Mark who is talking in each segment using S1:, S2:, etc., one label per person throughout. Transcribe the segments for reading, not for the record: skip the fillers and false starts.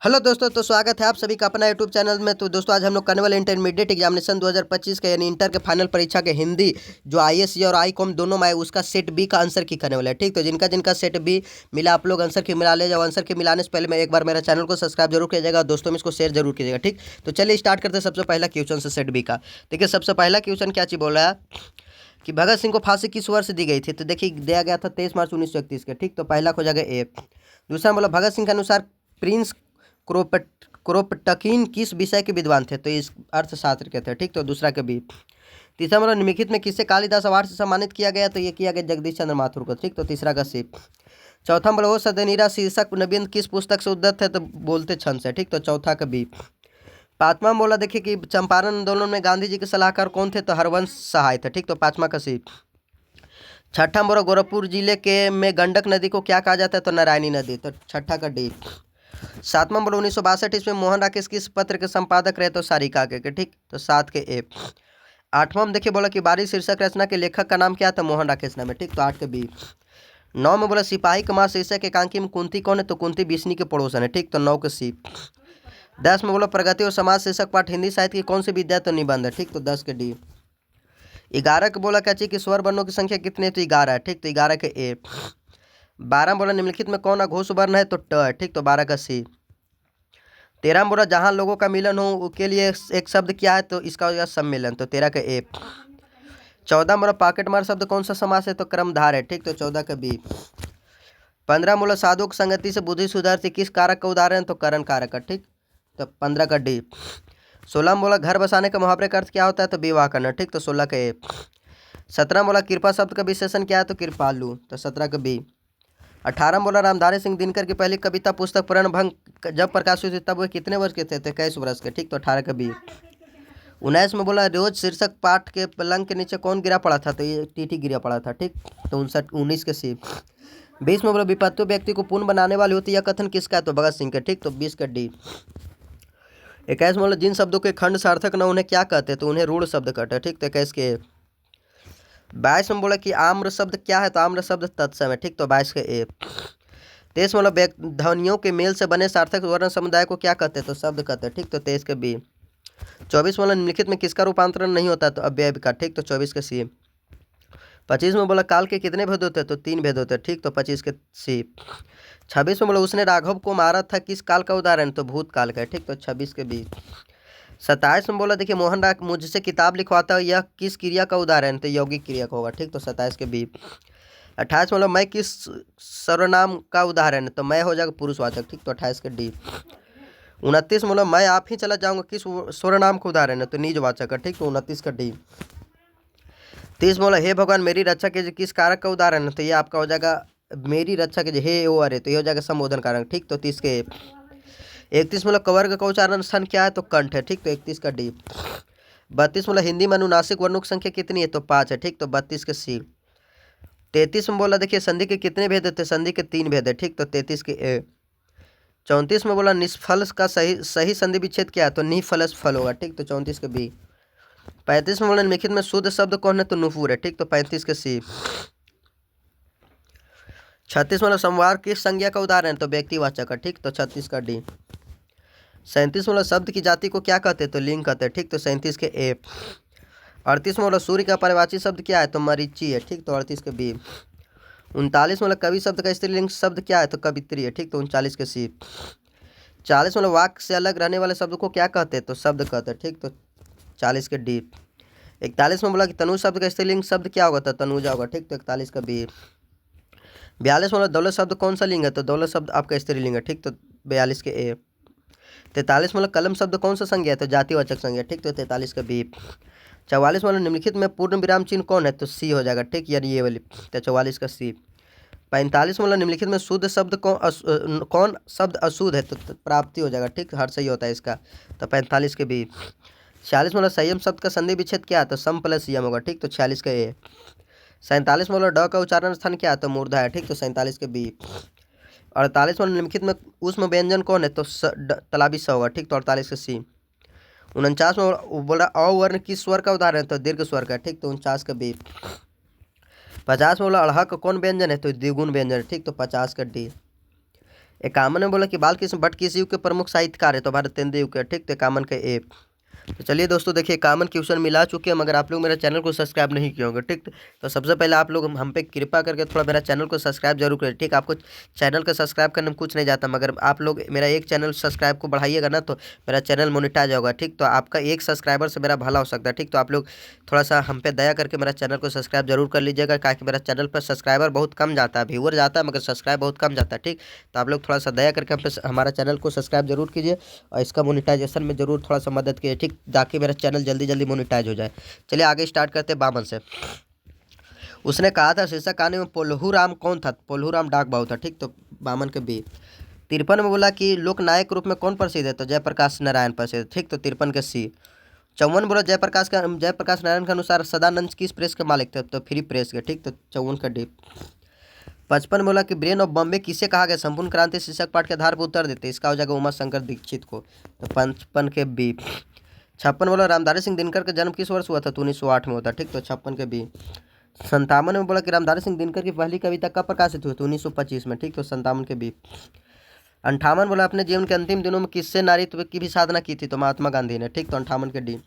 S1: Hello दोस्तों, तो स्वागत है आप सभी का अपना यूट्यूब चैनल में। तो दोस्तों, आज हम लोग करने वाले इंटरमीडिएट एग्जामिनेशन 2025 के यानी इंटर के फाइनल परीक्षा के हिंदी जो आईएससी और आईकॉम दोनों में आए उसका सेट बी का आंसर की करने वाला है। ठीक, तो जिनका जिनका सेट बी मिला आप लोग आंसर की मिला ले जाओ। आंसर के मिलाने से पहले मैं एक बार मेरा चैनल को सब्सक्राइब जरूर कीजिएगा, दोस्तों में इसको शेयर जरूर कीजिएगा। ठीक, तो चलिए स्टार्ट करते हैं सबसे पहला क्वेश्चन से सेट बी का। देखिए, सबसे पहला क्वेश्चन क्या चीज बोल रहा है कि भगत सिंह को फांसी किस वर्ष दी गई थी। तो देखिए, दिया गया था 23 मार्च 1931 के। ठीक, तो पहला हो जाएगा ए। दूसरा बोला भगत सिंह के अनुसार प्रिंस क्रोपट क्रोपटकीन किस विषय के विद्वान थे। तो इस अर्थशास्त्र के थे। ठीक, तो दूसरा के बी। तीसरा मतलब निम्नलिखित में किसे कालिदास अवार्ड से सम्मानित किया गया। तो ये किया गया जगदीश चंद्र माथुर को। ठीक, तो तीसरा का सी। चौथा मतलब वो सदनीरा शीर्षक निबंध किस पुस्तक से उद्धत है। तो बोलते छंद से। ठीक, तो चौथा का बी। पांचवा बोला देखिए कि चंपारण आंदोलन में गांधी जी के सलाहकार कौन थे। तो हरवंश सहाय थे। ठीक, तो पांचवा का सी। छठा बोला गोरखपुर जिले के में गंडक नदी को क्या कहा जाता है। तो नारायणी नदी। तो छठा का डी। सातवां बोलो 1962 इसमें मोहन राकेश किस पत्र के संपादक रहे। तो सारिका के। ठीक, तो सात के ए। आठवां में देखिए बोला कि बारी शीर्षक रचना के लेखक का नाम क्या था। मोहन राकेश नाम है। ठीक, तो आठ के बी। नौ में बोला सिपाही कमार शीर्षक एकांकी में कुंती कौन है। तो कुंती बिस्नी के पड़ोसन है। ठीक, तो नौ के सी। 10 में बोला प्रगति और समाज शीर्षक पाठ हिंदी साहित्य की कौन सी विद्या। तो निबंध है। ठीक, तो 10 के डी। 11 के बोला क्या चाहिए कि स्वर वर्णों की संख्या कितनी है। तो 11 है। ठीक, तो 11 के ए। 12 बोला निम्नलिखित में कौन अघोष वर्ण है। तो ट है। ठीक, तो 12 का सी। 13 बोला जहाँ लोगों का मिलन हो के लिए एक शब्द क्या है। तो इसका हो जाएगा सम्मेलन। तो 13 का ए। 14 बोला पॉकेट मार शब्द कौन सा समास है। तो क्रमधार है। ठीक, तो 14 का बी। 15 बोला साधु की संगति से बुद्धि सुधरती किस कारक का उदाहरण है। तो करण कारक का। ठीक, तो 15 का डी। 16 बोला घर बसाने का मुहावरे का अर्थ क्या होता है। तो विवाह करना। ठीक, तो 16 का ए। 17 बोला कृपा शब्द का विशेषण क्या है। तो कृपालु। तो 17 का बी। 18 बोला रामधारी सिंह दिनकर की पहली कविता पुस्तक प्रणभंग जब प्रकाशित हुई थी तब वे कितने वर्ष के थे। तो 21 वर्ष के। ठीक, तो 18 का बी। 19 में बोला रोज शीर्षक पाठ के पलंग के नीचे कौन गिरा पड़ा था। तो ये टीटी गिरा पड़ा था। ठीक, तो 19 के सी। 20 में बोला विपत्ति व्यक्ति को पूर्ण बनाने वाली होती है। यह कथन किसका है। तो भगत सिंह का। ठीक, तो 20 का डी। 21 में बोला जिन शब्दों के खंड सार्थक न उन्हें क्या कहते हैं। तो उन्हें रूढ़ शब्द कहते हैं। ठीक, तो 21 के। 22 में बोला कि आम्र शब्द क्या है। तो आम्र शब्द तत्सम है। ठीक, तो 22 के ए। 23 मतलब ध्वनियों के मेल से बने सार्थक वर्ण समुदाय को क्या कहते हैं। तो शब्द कहते हैं। ठीक, तो 23 के बी। 24 मतलब निम्नलिखित में किसका रूपांतरण नहीं होता। तो अव्यय का। ठीक, तो 24 के सी। 25 में बोला काल के कितने भेद होते हैं। तो 3 भेद होते हैं। ठीक, तो 25 के सी। 26 में बोला उसने राघव को मारा था किस काल का उदाहरण। तो भूतकाल का है। ठीक, तो 26 के बी। 27 में बोला देखिए मोहन राग मुझसे किताब लिखवाता है यह किस क्रिया का उदाहरण। तो यौगिक क्रिया का होगा। ठीक, तो 27 के बी। 28 मतलब मैं किस सर्वनाम का उदाहरण है। तो मैं हो जाएगा पुरुषवाचक। ठीक, तो 28 के डी। 29 मतलब मैं आप ही चला जाऊंगा किस सर्वनाम का उदाहरण है। तो निजवाचक है। ठीक, तो 29 का डी। 30 बोला हे भगवान मेरी रक्षा कीजिए किस कारक का उदाहरण है। तो ये आपका हो जाएगा मेरी रक्षा कीजिए हे ओ अरे। तो ये हो जाएगा संबोधन कारक। ठीक, तो 30 के। 31 मतलब कवर्ग का उच्चारण स्थान क्या है। तो कंठ है। ठीक, तो 31 का डी। 32 मतलब हिंदी में अनुनासिक वर्णों की संख्या कितनी है। तो 5 है। ठीक, तो 32 के सी। 33 में बोला देखिए संधि के कितने भेद होते हैं। संधि के 3 भेद है। ठीक, तो 33 के ए। 34 में बोला निष्फल का सही सही संधि विच्छेद क्या है। तो निफलस फल होगा। ठीक, तो 34 के बी। 35 में बोला निम्नलिखित में शुद्ध शब्द कौन है। तो नुपुर है। ठीक, तो 35 के सी। 36 मतलब संवार किस संज्ञा का उदाहरण है। तो व्यक्तिवाचक है। ठीक, तो 36 का डी। 37 मतलब शब्द की जाति को क्या कहते हैं। तो लिंग कहते हैं। ठीक, तो 37 के ए। 38 मतलब सूर्य का पर्यायवाची शब्द क्या है। तो मरीची है। ठीक, तो 38 के बी। 39 मतलब कवि शब्द का स्त्रीलिंग शब्द क्या है। तो कवित्री है। ठीक, तो 39 के सी। 40 मतलब वाक्य से अलग रहने वाले शब्द को क्या कहते हैं। तो शब्द कहते हैं। ठीक, तो 40 के डी। 41 में बोला कि तनु शब्द का स्त्रीलिंग शब्द क्या होगा। तो तनुजा होगा। ठीक, तो 41 का बी। 42 मतलब दौलत शब्द कौन सा लिंग है। तो दौलत शब्द आपका स्त्रीलिंग है। ठीक, तो 42 के ए। 43 मतलब कलम शब्द कौन सा संज्ञा है। तो जातिवाचक संज्ञा। ठीक, तो 43 का बी। 44 मतलब निम्नलिखित में पूर्ण विराम चिन्ह कौन है। तो सी हो जाएगा। ठीक, यानी ये वाली। तो 44 का सी। 45 मतलब निम्नलिखित में शुद्ध शब्द कौन शब्द अशुद्ध है। तो प्राप्ति हो जाएगा। ठीक, हर सही होता है इसका। तो 45 के बी। 46 मतलब संयम शब्द का संधि विच्छेद क्या है। तो सम प्लस यम होगा। ठीक, तो 46 का ए। 47 मतलब ड का उच्चारण स्थान क्या है। तो मूर्धा है। ठीक, तो 47 के बी। 48 मतलब निम्नलिखित में उष्म व्यंजन कौन है। तो तलाबी स होगा। ठीक, तो 48 के सी। 49 में बोला अवर्ण किस स्वर का उदाहरण है। तो दीर्घ स्वर का। ठीक, तो 49 का बी। 50 में बोला अड़हक कौन व्यंजन है। तो द्विगुण व्यंजन है। ठीक, तो 50 का डी। इक्यावन में बोला कि बालकृष्ण भट्ट किस युग के प्रमुख साहित्यकार है, तो भारत तेंदुए युग के, ठीक। तो इक्यावन के ए। तो चलिए दोस्तों, देखिए इक्यावन क्वेश्चन मिला चुके हैं, मगर आप लोग मेरे चैनल को सब्सक्राइब नहीं किए होंगे, ठीक। तो सबसे पहले आप लोग हम पे कृपा करके थोड़ा मेरा चैनल को सब्सक्राइब जरूर करें, ठीक। आपको चैनल को सब्सक्राइब करने में कुछ नहीं जाता, मगर आप लोग मेरा एक चैनल सब्सक्राइब को बढ़ाइएगा ना, तो मेरा चैनल मोनेटाइज होगा, ठीक। तो आपका एक सब्सक्राइबर से मेरा भला हो सकता है, ठीक। तो आप लोग थोड़ा सा हम पे दया करके मेरा चैनल को सब्सक्राइब जरूर कर लीजिएगा, ताकि मेरा चैनल पर सब्सक्राइबर बहुत कम जाता है, व्यूअर जाता है मगर सब्सक्राइब बहुत कम जाता है, ठीक। तो आप लोग थोड़ा सा दया करके हमारा चैनल को सब्सक्राइब जरूर कीजिए और इसका मोनेटाइजेशन में जरूर थोड़ा सा मदद कीजिए, ठीक, ताकि मेरा चैनल जल्दी जल्दी मोनेटाइज हो जाए। चलिए आगे स्टार्ट करते हैं बामन से। उसने कहा था शीर्षक कहानी में पोल्हूराम कौन था, पोल्हूराम डाक बाबू था, ठीक। तो बामन के बी। 53 में बोला कि लोक नायक रूप में कौन प्रसिद्ध है, तो जयप्रकाश नारायण प्रसिद्ध, ठीक। तो 53 के सी। 54 बोला जयप्रकाश नारायण के अनुसार सदानंद किस प्रेस के मालिक थे, तो फ्री प्रेस के, ठीक। तो 54 का डी। 55 बोला कि ब्रेन ऑफ बॉम्बे किसे कहा गया, संपूर्ण क्रांति शीर्षक पाठ के आधार पर उत्तर देते, इसका हो जाएगा उमा शंकर दीक्षित को, तो 55 के बी। 56 बोला रामधारी सिंह दिनकर का जन्म किस वर्ष हुआ था, तो 1908 में होता, ठीक। तो 56 के बी। 57 में बोला कि रामधारी सिंह दिनकर की पहली कविता कब प्रकाशित हुई, तो 1925 में, ठीक। तो 57 के बी। 58 बोला अपने जीवन के अंतिम दिनों में किससे नारीत्व की भी साधना की थी, तो महात्मा गांधी ने, ठीक। तो 58 के डी।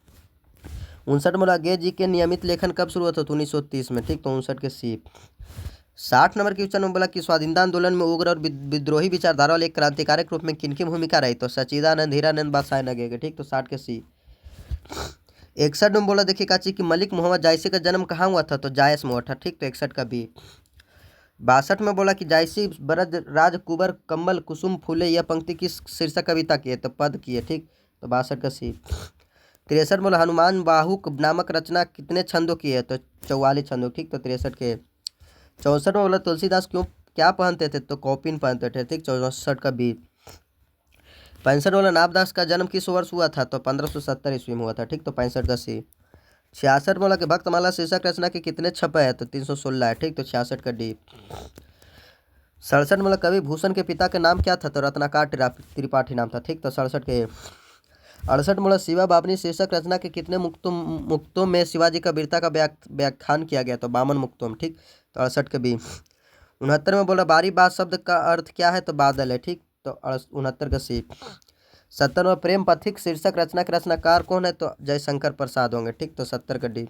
S1: 59 बोला गे जी के नियमित लेखन कब शुरू हुआ था, तो 1930 में, ठीक। तो 59 के सी। 60 नंबर क्वेश्चन में बोला कि स्वाधीनता आंदोलन में उग्र और विद्रोही विचारधारा वाले एक क्रांतिकारक रूप में किनकी भूमिका रही, तो सच्चिदानंद हीरानंद बादशाह नगेगे, ठीक। तो 60 के सी। 61 में बोला देखिए काची कि मलिक मोहम्मद जायसी का जन्म कहाँ हुआ था, तो जायस में हुआ था, ठीक। तो 61 का बी। 62 में बोला कि जायसी बरद राज कुबर कम्बल कुसुम फूले यह पंक्ति किस शीर्षक कविता की है, तो पद की है, ठीक। तो 62 का सी। 63 बोला हनुमान बाहुक नामक रचना कितने छंदों की है, तो 44 छंदों, ठीक। तो 63 के। 64 में बोला तुलसीदास क्यों क्या पहनते थे, तो कॉपिन पहनते थे, ठीक। 64 का बी। 65 बोला नाभदास का जन्म किस वर्ष हुआ था, तो 1570 ईस्वी में हुआ था, ठीक। तो 65 का सी। 66 बोला कि भक्तमाला शीर्षक रचना के कितने छपे हैं, तो 316 है, ठीक। तो 66 का डी। 67 बोला कवि भूषण के पिता के नाम क्या था, तो रत्नाकर त्रिपाठी नाम था, ठीक। तो 67 के। 68 बोला शिवा बाबनी शीर्षक रचना के कितने मुक्तों में शिवाजी का वीरता का व्याख्यान किया गया, तो 52 मुक्तों में, ठीक। तो 68 के बी। 69 में बोला बारी बात शब्द का अर्थ क्या है, तो बादल है, ठीक। तो 69 का सी। 70 में प्रेम पथिक शीर्षक रचना के रचनाकार कौन है, तो जयशंकर प्रसाद होंगे, ठीक। तो 70 का डी।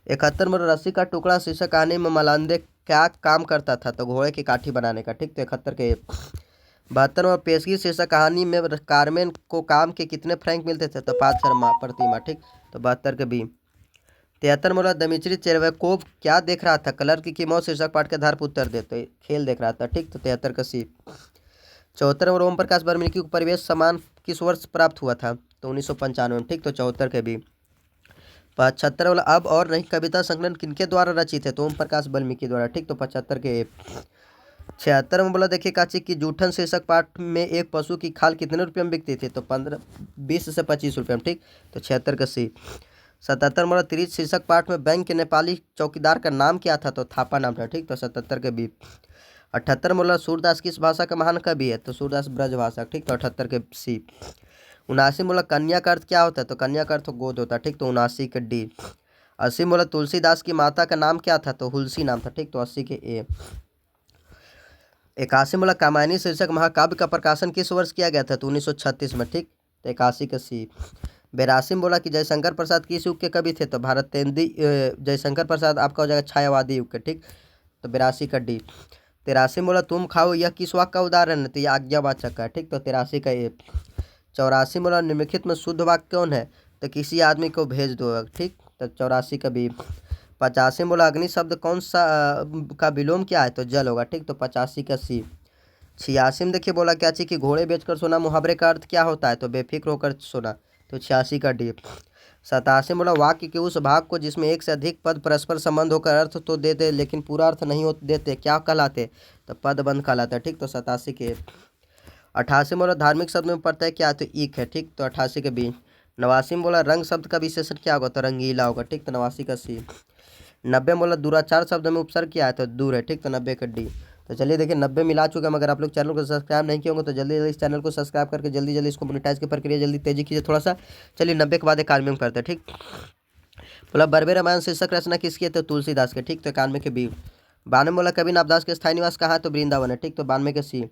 S1: 71 में रस्सी का टुकड़ा शीर्षक कहानी में मलांदे क्या काम करता था, तो घोड़े की काठी बनाने का, ठीक। तो 71 के। 72 में पेशगी शीर्षक कहानी में कारमेन को काम के कितने फ्रैंक मिलते थे, तो 5 शर्मा प्रतिमा, ठीक। तो 72 के बी। 73 में बोला दमित्री चेरवैकोव क्या देख रहा था, कलर की मौत शीर्षक पाठ के आधार पर उत्तर दे, तो खेल देख रहा था, ठीक। तो 73 का सी। 74 में ओम प्रकाश वाल्मीकि को परिवेश सम्मान किस वर्ष प्राप्त हुआ था, तो 1995 में, ठीक। तो 74 के बी। 75 वाला अब और नहीं कविता संकलन किनके द्वारा रचित है, तो ओम प्रकाश वाल्मीकि द्वारा, ठीक। तो 75 के। 76 में बोला देखिए काची की जूठन शीर्षक पाठ में एक पशु की खाल कितने रुपये में बिकती थी, तो 20 से 25 रुपये में, ठीक। तो 76 का सी। 77 में बोला त्रिज शीर्षक पाठ में बैंक के नेपाली चौकीदार का नाम क्या था, तो थापा नाम था, ठीक। तो 77 के बी। 78 में बोला सूरदास किस भाषा का महान कवि है, तो सूरदास ब्रज भाषा, ठीक। तो 78 के सी। 79 में बोला कन्या का अर्थ क्या होता है, तो कन्या का अर्थ गोद होता है, ठीक। तो 79 के डी। 80 में बोला तुलसीदास की माता का नाम क्या था, तो हुलसी नाम था, ठीक। तो 80 के ए। 81 में बोला कामायनी शीर्षक महाकाव्य का प्रकाशन किस वर्ष किया गया था, तो 1936 में, ठीक। तो 81 का सी। 82 में बोला कि जयशंकर प्रसाद किस युग के कवि थे, तो भारत तेंदी जयशंकर प्रसाद आपका हो जाएगा छायावादी युग के, ठीक। तो 82 का डी। 83 में बोला तुम खाओ यह किस वाक्य का उदाहरण है, तो यह आज्ञावाचक का है, ठीक। तो 83 का ए। 84 में बोला निम्नलिखित में शुद्ध वाक्य कौन है, तो किसी आदमी को भेज दो, ठीक। तो 84 का बी। 85 में बोला अग्नि शब्द कौन सा का विलोम क्या है, तो जल होगा, ठीक। तो 85 का सी। 86 में देखिए बोला क्या चीज कि घोड़े बेचकर सोना मुहावरे का अर्थ क्या होता है, तो बेफिक्र होकर सोना, तो 86 का डी। 87 में बोला वाक्य के उस भाग को जिसमें एक से अधिक पद परस्पर संबंध होकर अर्थ तो देते लेकिन पूरा अर्थ नहीं देते क्या कहलाते, तो पदबंध कहलाता है, ठीक। तो 87 के। 88 में बोला धार्मिक शब्द में पड़ता है क्या, तो ईक है, ठीक। तो 88 के बी। 89 में बोला रंग शब्द का विशेषण क्या होगा, तो रंगीला होगा, ठीक। तो 89 का सी। 90 में बोला दुराचार शब्द में उपसर्ग क्या है, तो दूर है, ठीक। तो 90 का डी। तो चलिए देखिए 90 मिला चुका है, मगर आप लोग चैनल को सब्सक्राइब नहीं किए होंगे तो जल्दी जल्दी इस चैनल को सब्सक्राइब करके जल्दी जल्दी इसको मोनेटाइज की प्रक्रिया जल्दी तेजी कीजिए थोड़ा सा। चलिए 90 के बाद 91 में करते हैं, ठीक। बोला बर्बे रामायण शीर्षक रचना किसकी है, तो तुलसीदास के, ठीक। तो 91 के बी। 92 बोला कवि नाभदास के स्थायी निवास कहाँ है, तो वृंदावन है, ठीक। तो 92 के सी।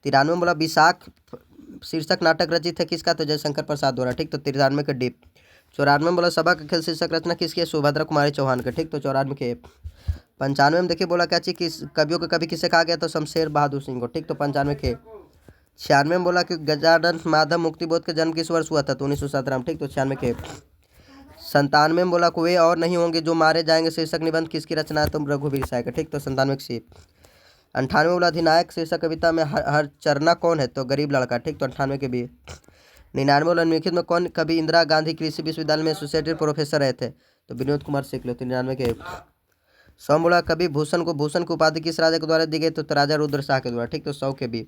S1: 93 में बोला विशाख शीर्षक नाटक रचित है किसका, तो जयशंकर प्रसाद द्वारा, ठीक। तो 93 के डी। 94 में बोला सभा का खेल शीर्षक रचना किसकी है, सुभद्रा कुमारी चौहान का, ठीक। तो 94 के। 95 में देखिए बोला क्या चीज किस कवियों के कवि किसे कहा गया, तो शमशेर बहादुर सिंह को, ठीक। तो 95 के। 96 में बोला कि गजानन माधव मुक्तिबोध का जन्म किस वर्ष हुआ था, तो 1917 में, ठीक। तो 96 के। 97 में बोला वे और नहीं होंगे जो मारे जाएंगे शीर्षक निबंध किसकी रचना है, तो रघुवीर साय का, ठीक। तो 97 के सी। 98 बोला अधिनायक शीर्षक कविता में हर चरना कौन है, तो गरीब लड़का, ठीक। तो 98 के बी। 99 बोला निम्नलिखित में कौन कभी इंदिरा गांधी कृषि विश्वविद्यालय में एसोसिएटेड प्रोफेसर रहे थे, तो विनोद कुमार शुक्ल, 99 के। 100 बोला कभी भूषण की उपाधि किस राजा के द्वारा दी गई, तो राजा रुद्र शाह के द्वारा, ठीक। तो 100 के बी।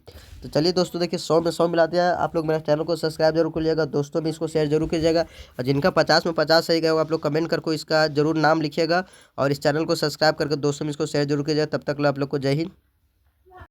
S1: तो चलिए दोस्तों देखिए 100 में 100 मिला दिया। आप लोग मेरे चैनल को सब्सक्राइब जरूर कीजिएगा, दोस्तों में इसको शेयर जरूर कीजिएगा, और जिनका 50 में 50 सही गया होगा आप लोग कमेंट करके इसका जरूर नाम लिखिएगा, और इस चैनल को सब्सक्राइब करके दोस्तों में इसको शेयर जरूर कीजिएगा। तब तक आप लोग को जय हिंद।